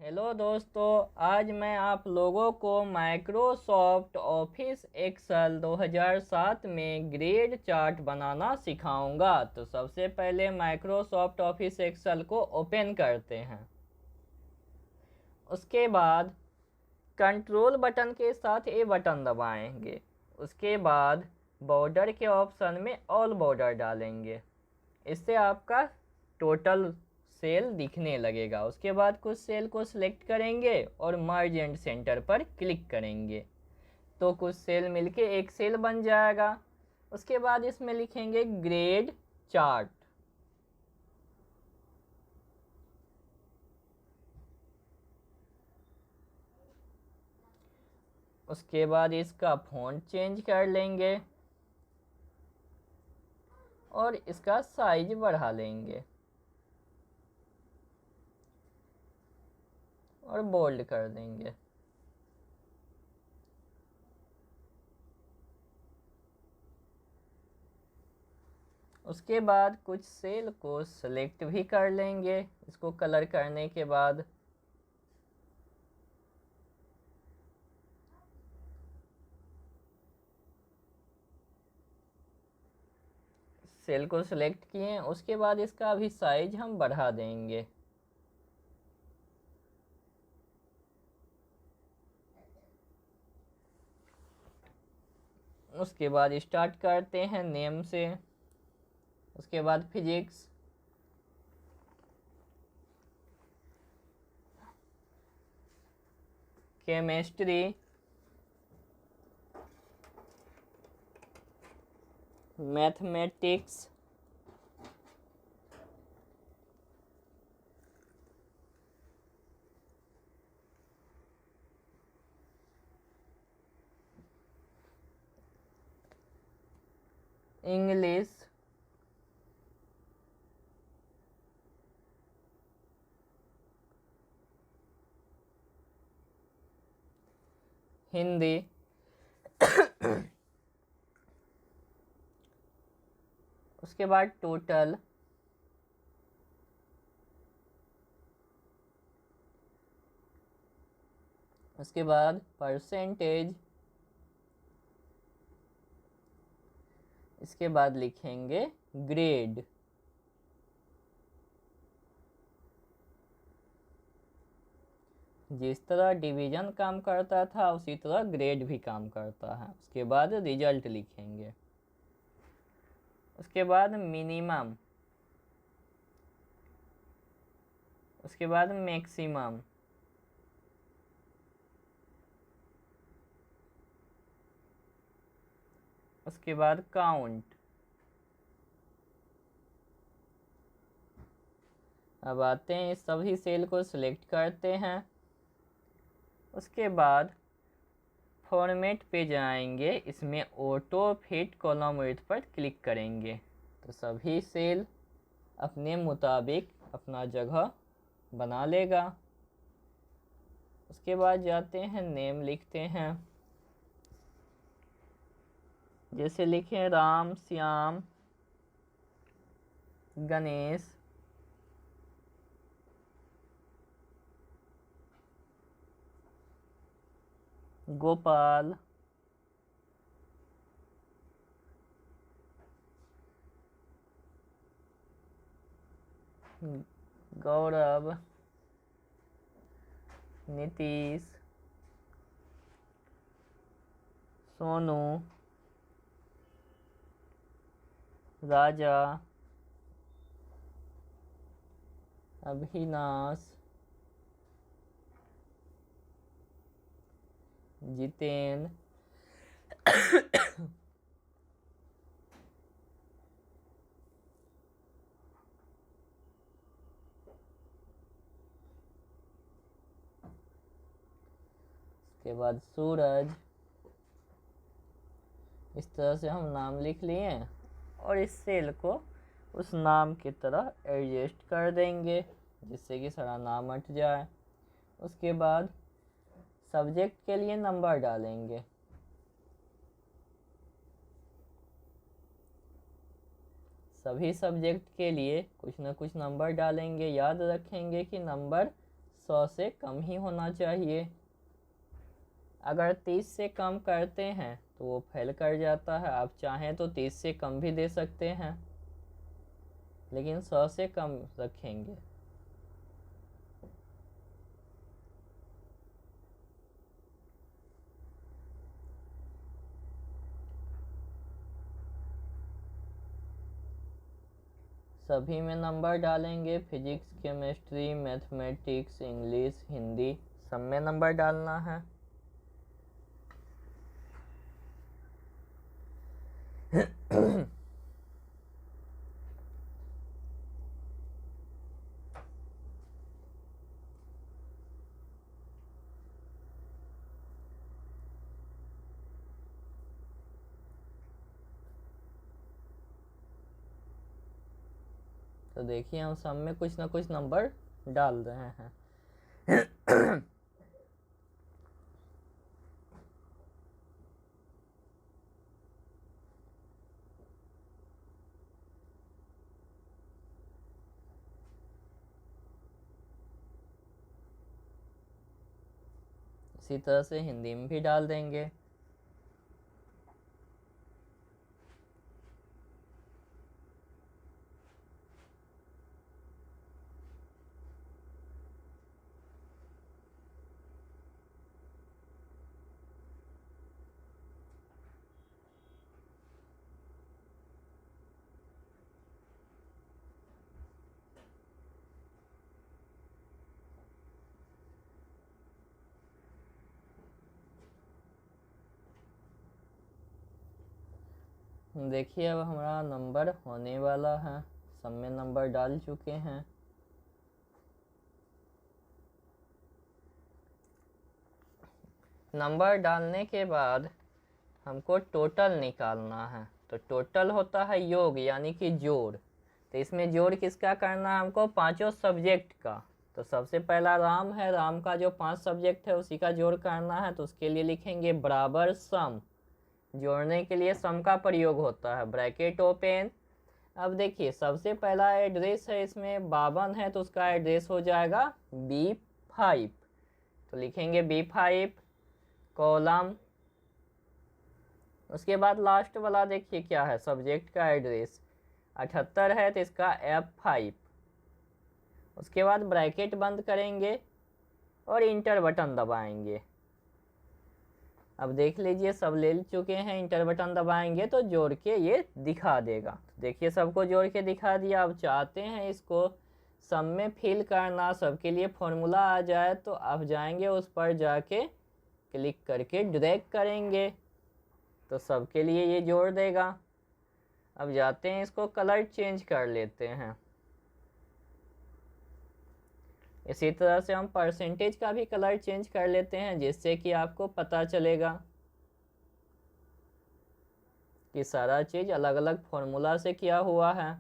Hello दोस्तों, आज मैं आप लोगों को माइक्रोसॉफ्ट ऑफिस एक्सेल 2007 में ग्रेड चार्ट बनाना सिखाऊंगा। तो सबसे पहले माइक्रोसॉफ्ट ऑफिस एक्सेल को ओपन करते हैं। उसके बाद कंट्रोल बटन के साथ ए बटन दबाएंगे। उसके बाद बॉर्डर के ऑप्शन में ऑल बॉर्डर डालेंगे। इससे आपका टोटल सेल दिखने लगेगा। उसके बाद कुछ सेल को सिलेक्ट करेंगे और मर्ज एंड सेंटर पर क्लिक करेंगे तो कुछ सेल मिलके एक सेल बन जाएगा। उसके बाद इसमें लिखेंगे ग्रेड चार्ट। उसके बाद इसका फॉन्ट चेंज कर लेंगे और इसका साइज बढ़ा लेंगे और बोल्ड कर देंगे। उसके बाद कुछ सेल को सेलेक्ट भी कर लेंगे इसको कलर करने के बाद। सेल को सिलेक्ट किए, उसके बाद इसका भी साइज हम बढ़ा देंगे। उसके बाद स्टार्ट करते हैं नेम से। उसके बाद physics, chemistry, mathematics, English, Hindi, उसके बाद टोटल, उसके बाद परसेंटेज, इसके बाद लिखेंगे ग्रेड। जिस तरह डिवीजन काम करता था उसी तरह ग्रेड भी काम करता है। उसके बाद रिजल्ट लिखेंगे। उसके बाद मिनिमम, उसके बाद मैक्सिमम, उसके बाद काउंट। अब आते हैं इस सभी सेल को सिलेक्ट करते हैं। उसके बाद फॉर्मेट पे जाएंगे, इसमें ऑटो फिट कॉलम विड्थ पर क्लिक करेंगे तो सभी सेल अपने मुताबिक अपना जगह बना लेगा। उसके बाद जाते हैं नेम लिखते हैं, जैसे लिखें राम, श्याम, गणेश, गोपाल, गौरव, नीतीश, सोनू, राजा, अभिनाश, जितेंद्र, उसके बाद सूरज। इस तरह से हम नाम लिख लिए और इस सेल को उस नाम की तरह एडजस्ट कर देंगे जिससे कि सारा नाम हट जाए। उसके बाद सब्जेक्ट के लिए नंबर डालेंगे। सभी सब्जेक्ट के लिए कुछ ना कुछ नंबर डालेंगे। याद रखेंगे कि नंबर 100 से कम ही होना चाहिए। अगर 30 से कम करते हैं तो वो फेल कर जाता है। आप चाहें तो 30 से कम भी दे सकते हैं, लेकिन 100 से कम रखेंगे। सभी में नंबर डालेंगे, physics, chemistry, mathematics, English, Hindi, सब में नंबर डालना है। तो देखिए हम सब में कुछ ना कुछ नंबर डाल रहे हैं। इसी तरह से हिंदी में भी डाल देंगे। देखिए अब हमारा नंबर होने वाला है। सब में नंबर डाल चुके हैं। नंबर डालने के बाद हमको टोटल निकालना है। तो टोटल होता है योग यानी कि जोड़। तो इसमें जोड़ किसका करना है हमको? पांचों सब्जेक्ट का। तो सबसे पहला राम है, राम का जो 5 सब्जेक्ट है उसी का जोड़ करना है। तो उसके लिए लिखेंगे बराबर सम। जोड़ने के लिए सम का प्रयोग होता है, ब्रैकेट ओपन। अब देखिए सबसे पहला एड्रेस है, इसमें 52 है तो उसका एड्रेस हो जाएगा B5। तो लिखेंगे B5 कॉलम। उसके बाद लास्ट वाला देखिए क्या है, सब्जेक्ट का एड्रेस 78 है तो इसका F5। उसके बाद ब्रैकेट बंद करेंगे और इंटर बटन दबाएंगे। अब देख लीजिए सब ले चुके हैं, इंटर बटन दबाएंगे तो जोड़ के ये दिखा देगा। देखिए सबको जोड़ के दिखा दिया। अब चाहते हैं इसको सब में फिल करना, सबके लिए फॉर्मूला आ जाए, तो आप जाएंगे उस पर जाके क्लिक करके ड्रैग करेंगे तो सबके लिए ये जोड़ देगा। अब जाते हैं इसको कलर चेंज कर लेते हैं। इसी तरह से हम परसेंटेज का भी कलर चेंज कर लेते हैं, जिससे कि आपको पता चलेगा कि सारा चीज अलग अलग फॉर्मूला से किया हुआ है।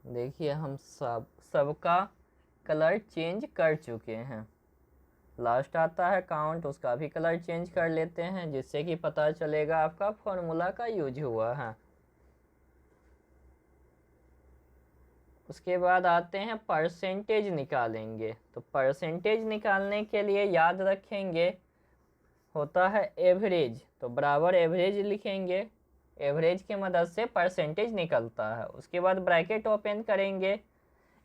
देखिए हम सबका कलर चेंज कर चुके हैं। लास्ट आता है काउंट, उसका भी कलर चेंज कर लेते हैं, जिससे कि पता चलेगा आपका फॉर्मूला का यूज हुआ है। उसके बाद आते हैं परसेंटेज निकालेंगे। तो परसेंटेज निकालने के लिए याद रखेंगे होता है एवरेज। तो बराबर एवरेज लिखेंगे, एवरेज की मदद से परसेंटेज निकलता है। उसके बाद ब्रैकेट ओपन करेंगे,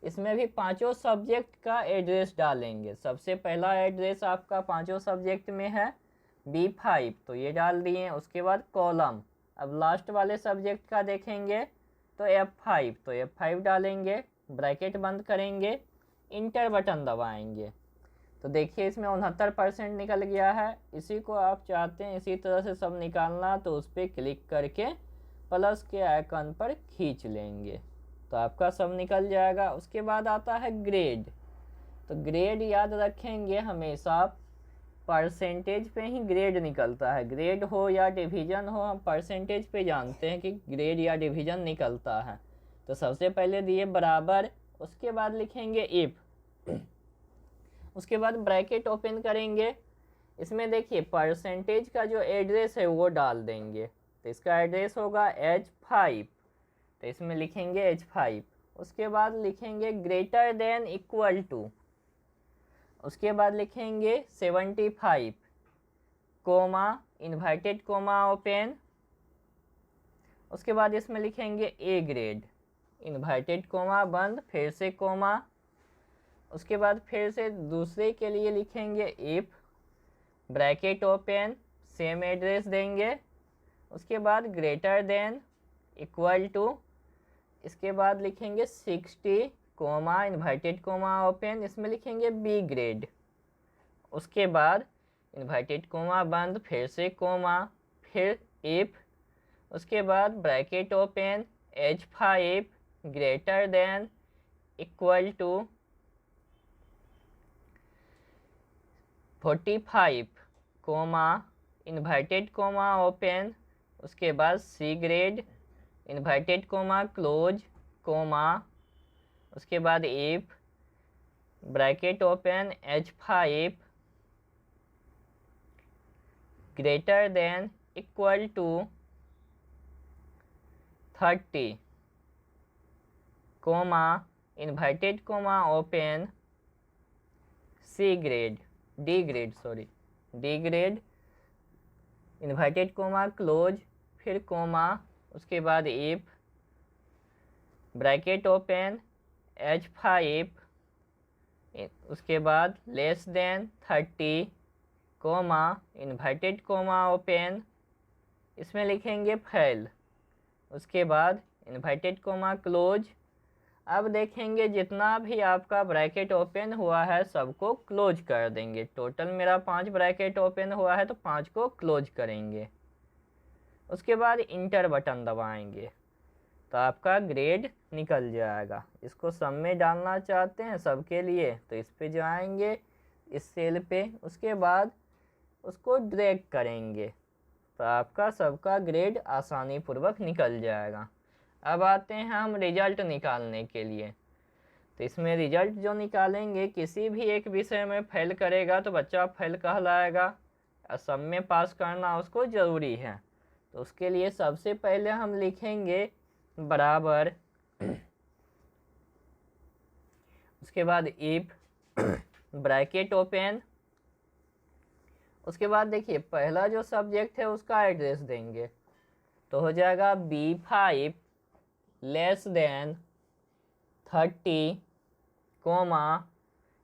इसमें भी पांचों सब्जेक्ट का एड्रेस डालेंगे। सबसे पहला एड्रेस आपका पांचों सब्जेक्ट में है B5, तो ये डाल दिए। उसके बाद कॉलम, अब लास्ट वाले सब्जेक्ट का देखेंगे तो F5, तो F5 डालेंगे, ब्रैकेट बंद करेंगे, इंटर बटन दबाएंगे। तो देखिए इसमें 69% निकल गया है। इसी को आप चाहते हैं इसी तरह से सब निकालना, तो उस पर क्लिक करके प्लस के आइकन पर खींच लेंगे तो आपका सब निकल जाएगा। उसके बाद आता है ग्रेड। तो ग्रेड याद रखेंगे हमेशा परसेंटेज पे ही ग्रेड निकलता है। ग्रेड हो या डिवीज़न हो, हम परसेंटेज पे जानते हैं कि ग्रेड या डिवीज़न निकलता है। तो सबसे पहले दिए बराबर, उसके बाद लिखेंगे इफ, उसके बाद ब्रैकेट ओपन करेंगे। इसमें देखिए परसेंटेज का जो एड्रेस है वो डाल देंगे। तो इसका एड्रेस होगा H5, तो इसमें लिखेंगे H5। उसके बाद लिखेंगे ग्रेटर देन इक्वल टू, उसके बाद लिखेंगे 75, कोमा इन्वर्टेड कोमा ओपन। उसके बाद इसमें लिखेंगे ए ग्रेड, इन्वर्टेड कोमा बंद, फिर से कोमा। उसके बाद फिर से दूसरे के लिए लिखेंगे if, bracket open, same address देंगे। उसके बाद ग्रेटर देन इक्वल टू, इसके बाद लिखेंगे 60, कोमा इन्वर्टेड कोमा ओपन, इसमें लिखेंगे बी ग्रेड। उसके बाद इन्वर्टेड कोमा बंद, फिर से कोमा, फिर इफ, उसके बाद bracket open, H5 greater than equal to 45, comma inverted comma open, उसके बाद C grade, inverted comma close, comma, उसके बाद if, bracket open, H5 greater than equal to 30, comma inverted comma open, C grade, D grade sorry, D grade, inverted comma close, फिर comma, उसके बाद if, bracket open, H5 उसके बाद less than 30, comma inverted comma open, इसमें लिखेंगे fail. उसके बाद inverted comma close. अब देखेंगे जितना भी आपका ब्रैकेट ओपन हुआ है सबको क्लोज कर देंगे। टोटल मेरा 5 ब्रैकेट ओपन हुआ है तो 5 को क्लोज करेंगे। उसके बाद इंटर बटन दबाएंगे तो आपका ग्रेड निकल जाएगा। इसको सब में डालना चाहते हैं सबके लिए तो इस पे जाएंगे, इस सेल पे, उसके बाद उसको ड्रैग करेंगे तो आपका सबका ग्रेड आसानी पूर्वक निकल जाएगा। अब आते हैं हम रिजल्ट निकालने के लिए। तो इसमें रिजल्ट जो निकालेंगे, किसी भी एक विषय में फेल करेगा तो बच्चा फेल कहलाएगा और सब में पास करना उसको ज़रूरी है। तो उसके लिए सबसे पहले हम लिखेंगे बराबर, उसके बाद इफ, ब्रैकेट ओपन। उसके बाद देखिए पहला जो सब्जेक्ट है उसका एड्रेस देंगे तो हो जाएगा B5 less than 30, comma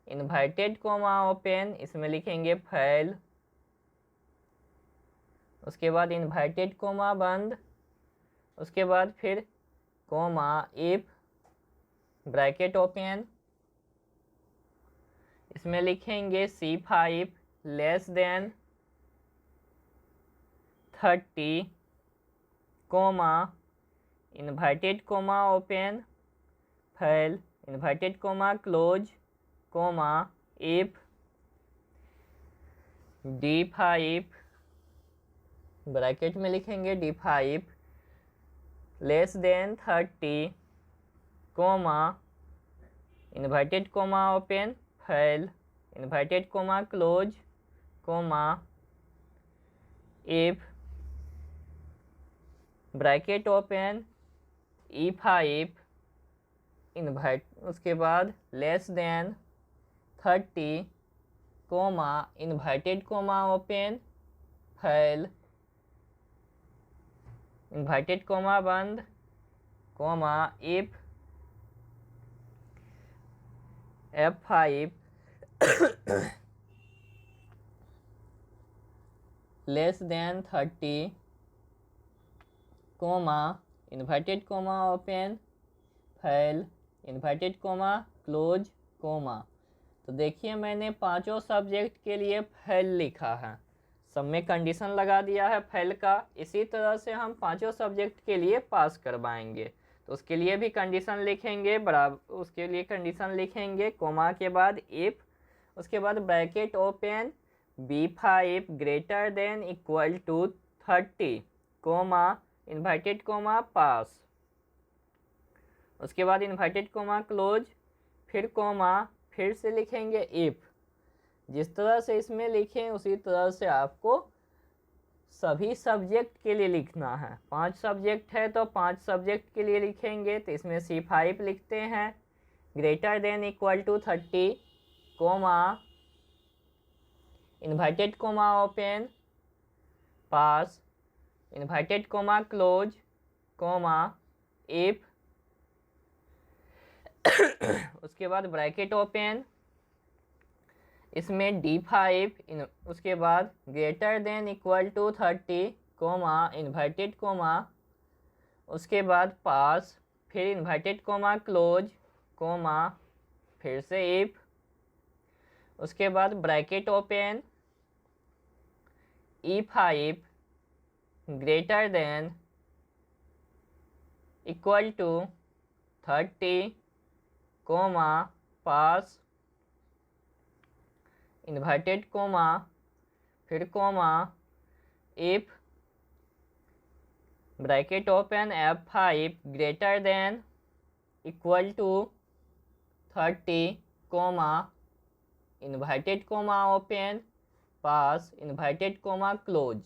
inverted comma open, इसमें लिखेंगे फेल। उसके बाद इन्वर्टेड कोमा बंद, उसके बाद फिर कोमा इफ, ब्रैकेट ओपन, इसमें लिखेंगे C5 less than 30, comma inverted comma open, fail, inverted comma close, comma if, D5 bracket में लिखेंगे D5 less than 30, comma inverted comma open, fail, inverted comma close, comma if, bracket open, E5 invert, उसके बाद less than 30, comma inverted comma open, fail, inverted comma बंद, comma if, F5 less than 30, comma inverted comma open, fail, inverted comma close, comma. तो देखिए मैंने पांचों subject के लिए fail लिखा है, सब में कंडीशन लगा दिया है फेल का। इसी तरह से हम पांचों सब्जेक्ट के लिए पास करवाएंगे। तो उसके लिए भी कंडीशन लिखेंगे, बराबर उसके लिए कंडीशन लिखेंगे कोमा के बाद इफ, उसके बाद bracket open B5 greater than equal to 30 comma inverted comma pass, उसके बाद इन्वर्टेड कोमा क्लोज, फिर कोमा, फिर से लिखेंगे इफ। जिस तरह से इसमें लिखें उसी तरह से आपको सभी सब्जेक्ट के लिए लिखना है। 5 सब्जेक्ट है तो 5 सब्जेक्ट के लिए लिखेंगे। तो इसमें C5 लिखते हैं greater than equal to 30 comma inverted comma open pass inverted comma close comma if, उसके बाद ब्रैकेट ओपन, इसमें D5 उसके बाद greater than equal to 30 comma inverted comma, उसके बाद पास, फिर इन्वर्टेड कोमा क्लोज कोमा, फिर से इफ, उसके बाद bracket open E5 greater than equal to 30 comma pass inverted comma, फिर comma if, bracket open F5 greater than equal to 30 comma inverted comma open pass inverted comma close.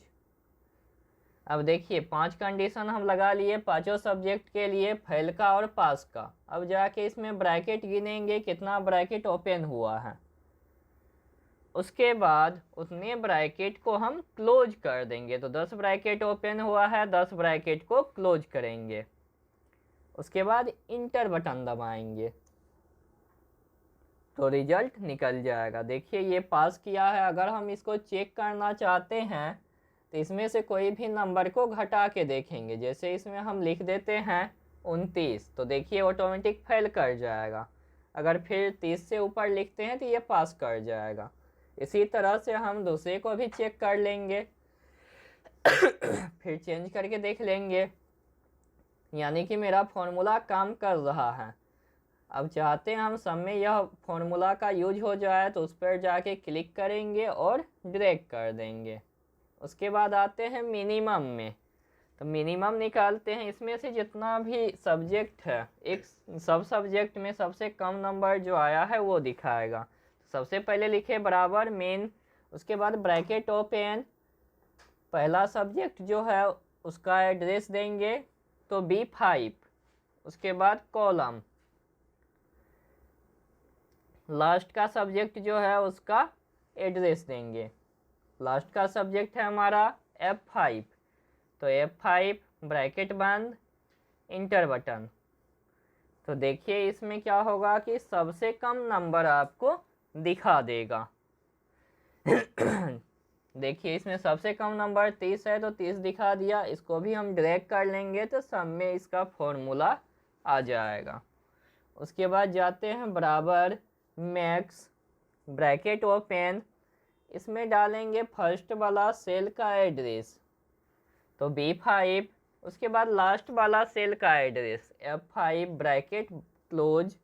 अब देखिए 5 condition हम लगा लिए पांचों सब्जेक्ट के लिए, फेल का और पास का। अब जाके इसमें ब्रैकेट गिनेंगे कितना ब्रैकेट ओपन हुआ है, उसके बाद उतने ब्रैकेट को हम क्लोज कर देंगे। तो 10 ब्रैकेट ओपन हुआ है, 10 ब्रैकेट को क्लोज करेंगे, उसके बाद इंटर बटन दबाएंगे तो रिजल्ट निकल जाएगा। देखिए ये पास किया है। अगर हम इसको चेक करना चाहते हैं तो इसमें से कोई भी नंबर को घटा के देखेंगे। जैसे इसमें हम लिख देते हैं 29, तो देखिए ऑटोमेटिक फेल कर जाएगा। अगर फिर 30 से ऊपर लिखते हैं तो ये पास कर जाएगा। इसी तरह से हम दूसरे को भी चेक कर लेंगे फिर चेंज करके देख लेंगे, यानी कि मेरा फॉर्मूला काम कर रहा है। अब चाहते हैं हम सब में यह फॉर्मूला का यूज हो जाए तो उस पर जाके क्लिक करेंगे और ड्रैग कर देंगे। उसके बाद आते हैं मिनिमम में, तो मिनिमम निकालते हैं। इसमें से जितना भी सब्जेक्ट है, एक सब सब्जेक्ट में सबसे कम नंबर जो आया है वो दिखाएगा। सबसे पहले लिखे बराबर मेन, उसके बाद ब्रैकेट ओपन, पहला सब्जेक्ट जो है उसका एड्रेस देंगे तो B5, उसके बाद कॉलम, लास्ट का सब्जेक्ट जो है उसका एड्रेस देंगे। लास्ट का सब्जेक्ट है हमारा F5, तो F5 ब्रैकेट बंद इंटर बटन। तो देखिए इसमें क्या होगा कि सबसे कम नंबर आपको दिखा देगा देखिए इसमें सबसे कम नंबर 30 है तो 30 दिखा दिया। इसको भी हम ड्रैग कर लेंगे तो सब में इसका फॉर्मूला आ जाएगा। उसके बाद जाते हैं बराबर मैक्स, ब्रैकेट ओपन, इसमें डालेंगे फर्स्ट वाला सेल का एड्रेस तो B5, उसके बाद लास्ट वाला सेल का एड्रेस F5 ब्रैकेट क्लोज,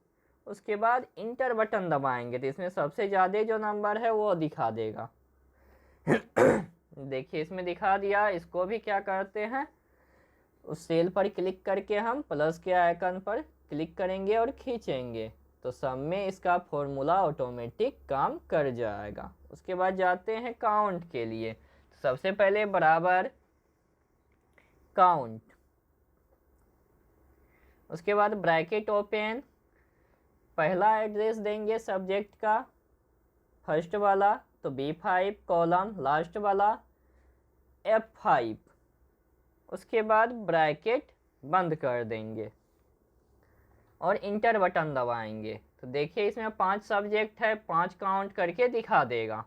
उसके बाद इंटर बटन दबाएंगे तो इसमें सबसे ज़्यादा जो नंबर है वो दिखा देगा देखिए इसमें दिखा दिया। इसको भी क्या करते हैं, उस सेल पर क्लिक करके हम प्लस के आइकन पर क्लिक करेंगे और खींचेंगे तो सब में इसका फॉर्मूला ऑटोमेटिक काम कर जाएगा। उसके बाद जाते हैं काउंट के लिए, तो सबसे पहले बराबर काउंट, उसके बाद ब्रैकेट ओपन, पहला एड्रेस देंगे सब्जेक्ट का फर्स्ट वाला तो B5 कॉलम, लास्ट वाला F5, उसके बाद ब्रैकेट बंद कर देंगे और इंटर बटन दबाएंगे। तो देखिए इसमें 5 सब्जेक्ट है, 5 काउंट करके दिखा देगा।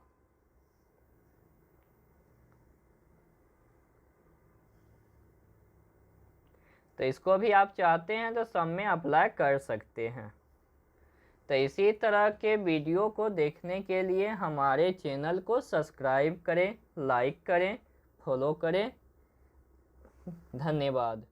तो इसको भी आप चाहते हैं तो सब में अप्लाई कर सकते हैं। तो इसी तरह के वीडियो को देखने के लिए हमारे चैनल को सब्सक्राइब करें, लाइक करें, फॉलो करें। धन्यवाद।